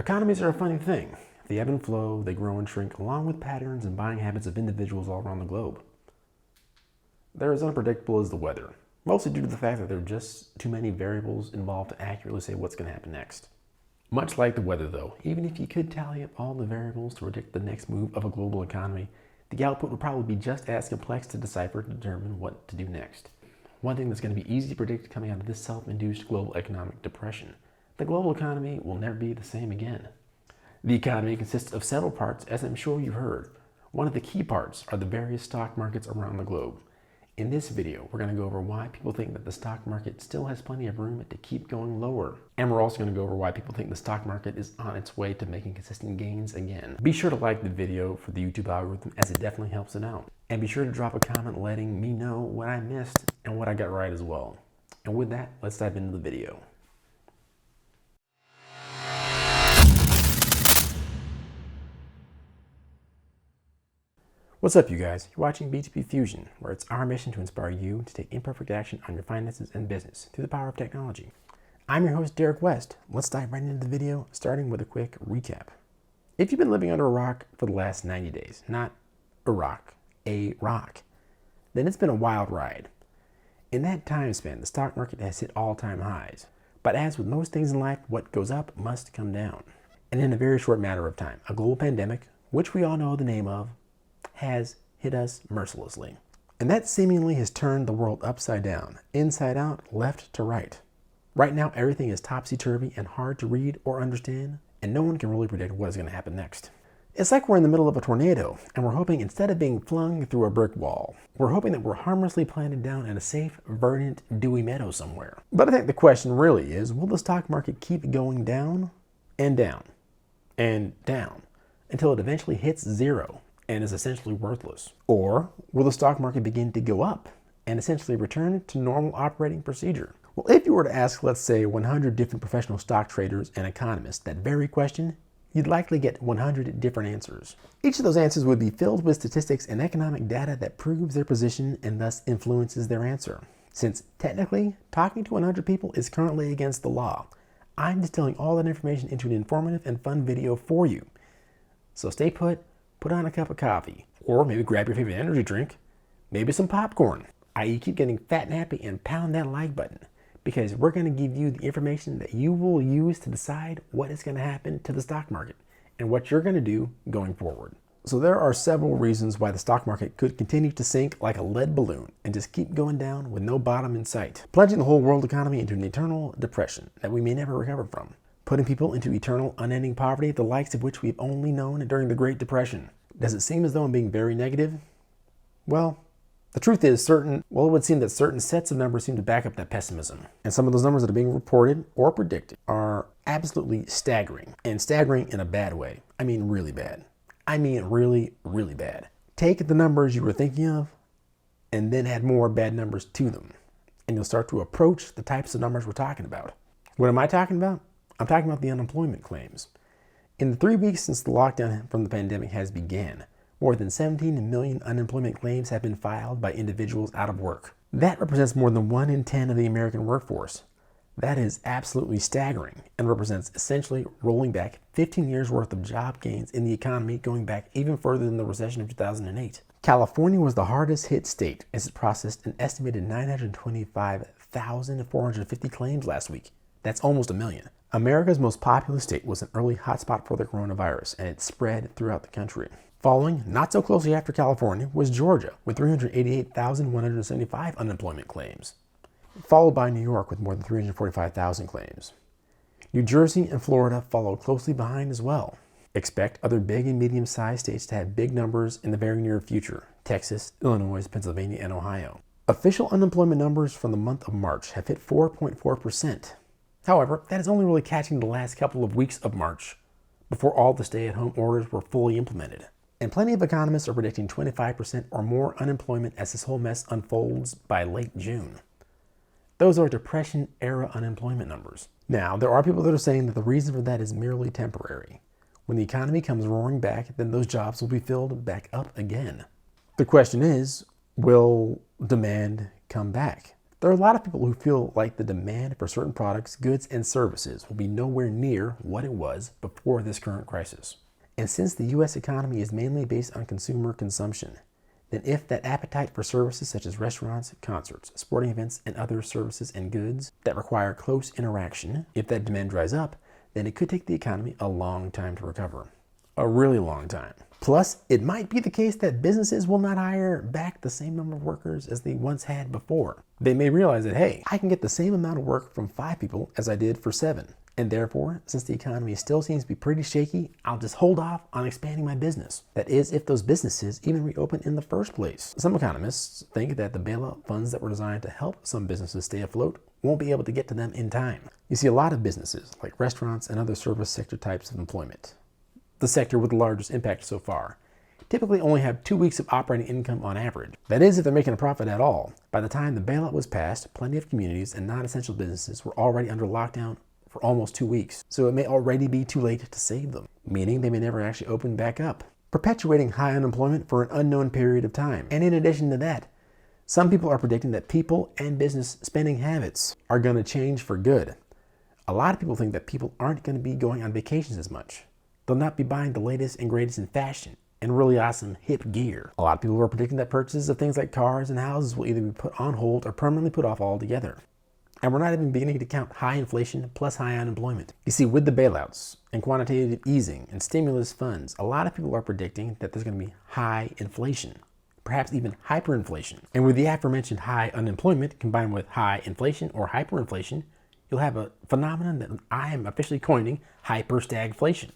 Economies are a funny thing. They ebb and flow, they grow and shrink, along with patterns and buying habits of individuals all around the globe. They're as unpredictable as the weather, mostly due to the fact that there are just too many variables involved to accurately say what's going to happen next. Much like the weather though, even if you could tally up all the variables to predict the next move of a global economy, the output would probably be just as complex to decipher to determine what to do next. One thing that's going to be easy to predict coming out of this self-induced global economic depression: the global economy will never be the same again. The economy consists of several parts, as I'm sure you've heard. One of the key parts are the various stock markets around the globe. In this video, we're going to go over why people think that the stock market still has plenty of room to keep going lower. And we're also going to go over why people think the stock market is on its way to making consistent gains again. Be sure to like the video for the YouTube algorithm, as it definitely helps it out. And be sure to drop a comment letting me know what I missed and what I got right as well. And with that, let's dive into the video. What's up, you guys? You're watching B2B Fusion, where it's our mission to inspire you to take imperfect action on your finances and business through the power of technology. I'm your host, Derek West. Let's dive right into the video, starting with a quick recap. If you've been living under a rock for the last 90 days, not Iraq, a rock, then it's been a wild ride. In that time span, the stock market has hit all-time highs. But as with most things in life, what goes up must come down. And in a very short matter of time, a global pandemic, which we all know the name of, has hit us mercilessly. And that seemingly has turned the world upside down, inside out, left to right. Right now, everything is topsy-turvy and hard to read or understand, and no one can really predict what is going to happen next. It's like we're in the middle of a tornado, and we're hoping instead of being flung through a brick wall, we're hoping that we're harmlessly planted down in a safe, verdant, dewy meadow somewhere. But I think the question really is, will the stock market keep going down and down and down until it eventually hits zero and is essentially worthless? Or will the stock market begin to go up and essentially return to normal operating procedure? Well, if you were to ask, let's say, 100 different professional stock traders and economists that very question, you'd likely get 100 different answers. Each of those answers would be filled with statistics and economic data that proves their position and thus influences their answer. Since technically, talking to 100 people is currently against the law, I'm distilling all that information into an informative and fun video for you. So stay put, put on a cup of coffee, or maybe grab your favorite energy drink, maybe some popcorn, i.e. keep getting fat and happy, and pound that like button, because we're going to give you the information that you will use to decide what is going to happen to the stock market and what you're going to do going forward. So there are several reasons why the stock market could continue to sink like a lead balloon and just keep going down with no bottom in sight, plunging the whole world economy into an eternal depression that we may never recover from, putting people into eternal unending poverty, the likes of which we've only known during the Great Depression. Does it seem as though I'm being very negative? Well, the truth is it would seem that certain sets of numbers seem to back up that pessimism. And some of those numbers that are being reported or predicted are absolutely staggering, and staggering in a bad way. I mean really bad. I mean really, really bad. Take the numbers you were thinking of and then add more bad numbers to them, and you'll start to approach the types of numbers we're talking about. What am I talking about? I'm talking about the unemployment claims. In the 3 weeks since the lockdown from the pandemic has began, more than 17 million unemployment claims have been filed by individuals out of work. That represents more than 1 in 10 of the American workforce. That is absolutely staggering and represents essentially rolling back 15 years worth of job gains in the economy, going back even further than the recession of 2008. California was the hardest hit state as it processed an estimated 925,450 claims last week. That's almost a million. America's most populous state was an early hotspot for the coronavirus, and it spread throughout the country. Following, not so closely after California, was Georgia, with 388,175 unemployment claims, followed by New York with more than 345,000 claims. New Jersey and Florida followed closely behind as well. Expect other big and medium-sized states to have big numbers in the very near future: Texas, Illinois, Pennsylvania, and Ohio. Official unemployment numbers from the month of March have hit 4.4%. However, that is only really catching the last couple of weeks of March, before all the stay-at-home orders were fully implemented. And plenty of economists are predicting 25% or more unemployment as this whole mess unfolds by late June. Those are Depression-era unemployment numbers. Now, there are people that are saying that the reason for that is merely temporary. When the economy comes roaring back, then those jobs will be filled back up again. The question is, will demand come back? There are a lot of people who feel like the demand for certain products, goods, and services will be nowhere near what it was before this current crisis. And since the US economy is mainly based on consumer consumption, then if that appetite for services such as restaurants, concerts, sporting events, and other services and goods that require close interaction, if that demand dries up, then it could take the economy a long time to recover. A really long time. Plus, it might be the case that businesses will not hire back the same number of workers as they once had before. They may realize that, hey, I can get the same amount of work from 5 people as I did for 7. And therefore, since the economy still seems to be pretty shaky, I'll just hold off on expanding my business. That is, if those businesses even reopen in the first place. Some economists think that the bailout funds that were designed to help some businesses stay afloat won't be able to get to them in time. You see, a lot of businesses, like restaurants and other service sector types of employment, the sector with the largest impact so far, typically only have 2 weeks of operating income on average. That is, if they're making a profit at all. By the time the bailout was passed, plenty of communities and non-essential businesses were already under lockdown for almost 2 weeks, so it may already be too late to save them, meaning they may never actually open back up, perpetuating high unemployment for an unknown period of time. And in addition to that, some people are predicting that people and business spending habits are going to change for good. A lot of people think that people aren't going to be going on vacations as much. They'll not be buying the latest and greatest in fashion and really awesome hip gear. A lot of people are predicting that purchases of things like cars and houses will either be put on hold or permanently put off altogether. And we're not even beginning to count high inflation plus high unemployment. You see, with the bailouts and quantitative easing and stimulus funds, a lot of people are predicting that there's going to be high inflation, perhaps even hyperinflation. And with the aforementioned high unemployment combined with high inflation or hyperinflation, you'll have a phenomenon that I am officially coining hyperstagflation.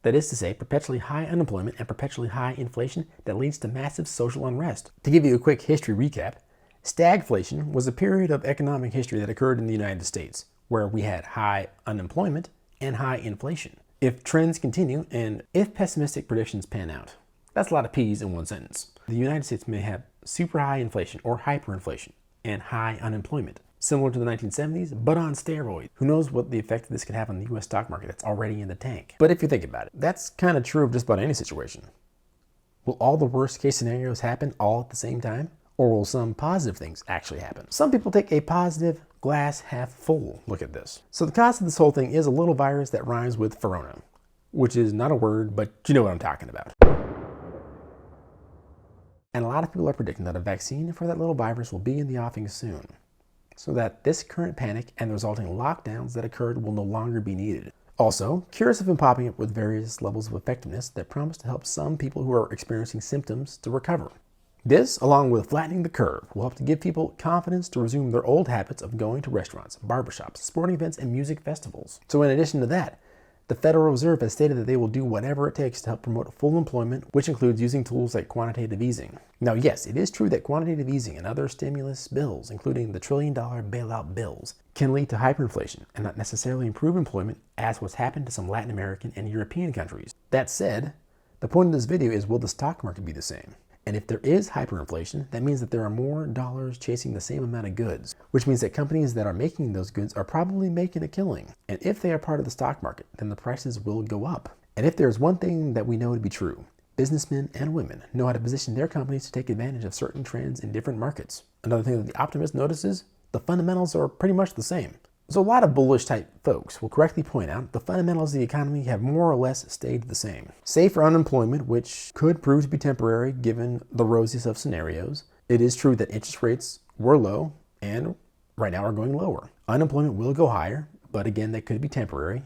That is to say, perpetually high unemployment and perpetually high inflation that leads to massive social unrest. To give you a quick history recap, stagflation was a period of economic history that occurred in the United States, where we had high unemployment and high inflation. If trends continue and if pessimistic predictions pan out, that's a lot of P's in one sentence. The United States may have super high inflation or hyperinflation and high unemployment, similar to the 1970s, but on steroids. Who knows what the effect of this could have on the US stock market that's already in the tank. But if you think about it, that's kind of true of just about any situation. Will all the worst case scenarios happen all at the same time? Or will some positive things actually happen? Some people take a positive glass half full look at this. So the cause of this whole thing is a little virus that rhymes with Verona, which is not a word, but you know what I'm talking about. And a lot of people are predicting that a vaccine for that little virus will be in the offing soon, so that this current panic and the resulting lockdowns that occurred will no longer be needed. Also, cures have been popping up with various levels of effectiveness that promise to help some people who are experiencing symptoms to recover. This, along with flattening the curve, will help to give people confidence to resume their old habits of going to restaurants, barbershops, sporting events, and music festivals. So in addition to that, the Federal Reserve has stated that they will do whatever it takes to help promote full employment, which includes using tools like quantitative easing. Now, yes, it is true that quantitative easing and other stimulus bills, including the $1 trillion bailout bills, can lead to hyperinflation and not necessarily improve employment, as what's happened to some Latin American and European countries. That said, the point of this video is, will the stock market be the same? And if there is hyperinflation, that means that there are more dollars chasing the same amount of goods, which means that companies that are making those goods are probably making a killing. And if they are part of the stock market, then the prices will go up. And if there's one thing that we know to be true, businessmen and women know how to position their companies to take advantage of certain trends in different markets. Another thing that the optimist notices, the fundamentals are pretty much the same. So a lot of bullish type folks will correctly point out the fundamentals of the economy have more or less stayed the same. Save for unemployment, which could prove to be temporary given the rosiest of scenarios. It is true that interest rates were low and right now are going lower. Unemployment will go higher, but again, that could be temporary.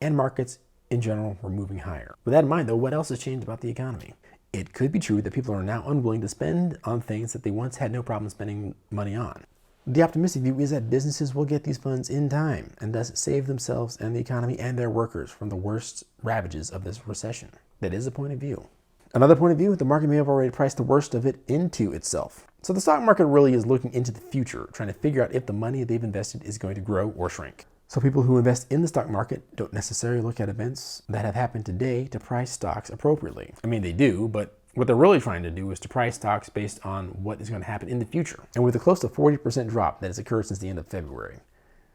And markets in general were moving higher. With that in mind though, what else has changed about the economy? It could be true that people are now unwilling to spend on things that they once had no problem spending money on. The optimistic view is that businesses will get these funds in time and thus save themselves and the economy and their workers from the worst ravages of this recession. That is a point of view. Another point of view, the market may have already priced the worst of it into itself. So the stock market really is looking into the future, trying to figure out if the money they've invested is going to grow or shrink. So people who invest in the stock market don't necessarily look at events that have happened today to price stocks appropriately. I mean, they do, but what they're really trying to do is to price stocks based on what is going to happen in the future. And with a close to 40% drop that has occurred since the end of February,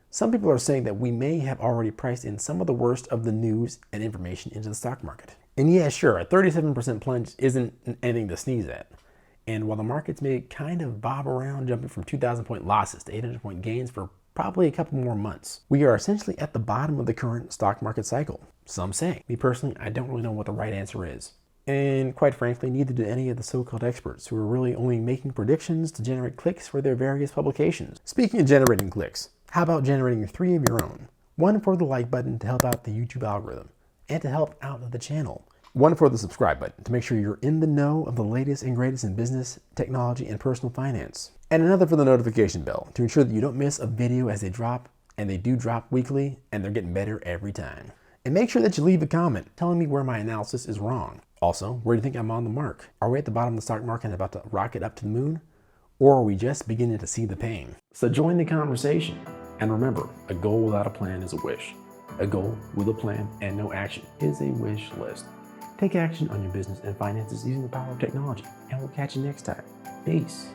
some people are saying that we may have already priced in some of the worst of the news and information into the stock market. And yeah, sure, a 37% plunge isn't anything to sneeze at. And while the markets may kind of bob around, jumping from 2,000 point losses to 800 point gains for probably a couple more months, we are essentially at the bottom of the current stock market cycle, some say. Me personally, I don't really know what the right answer is. And quite frankly, neither do any of the so-called experts who are really only making predictions to generate clicks for their various publications. Speaking of generating clicks, how about generating 3 of your own? 1 for the like button to help out the YouTube algorithm and to help out the channel. 1 for the subscribe button to make sure you're in the know of the latest and greatest in business, technology, and personal finance. And another for the notification bell to ensure that you don't miss a video as they drop, and they do drop weekly, and they're getting better every time. And make sure that you leave a comment telling me where my analysis is wrong. Also, where do you think I'm on the mark? Are we at the bottom of the stock market and about to rocket up to the moon? Or are we just beginning to see the pain? So join the conversation. And remember, a goal without a plan is a wish. A goal with a plan and no action is a wish list. Take action on your business and finances using the power of technology, and we'll catch you next time. Peace.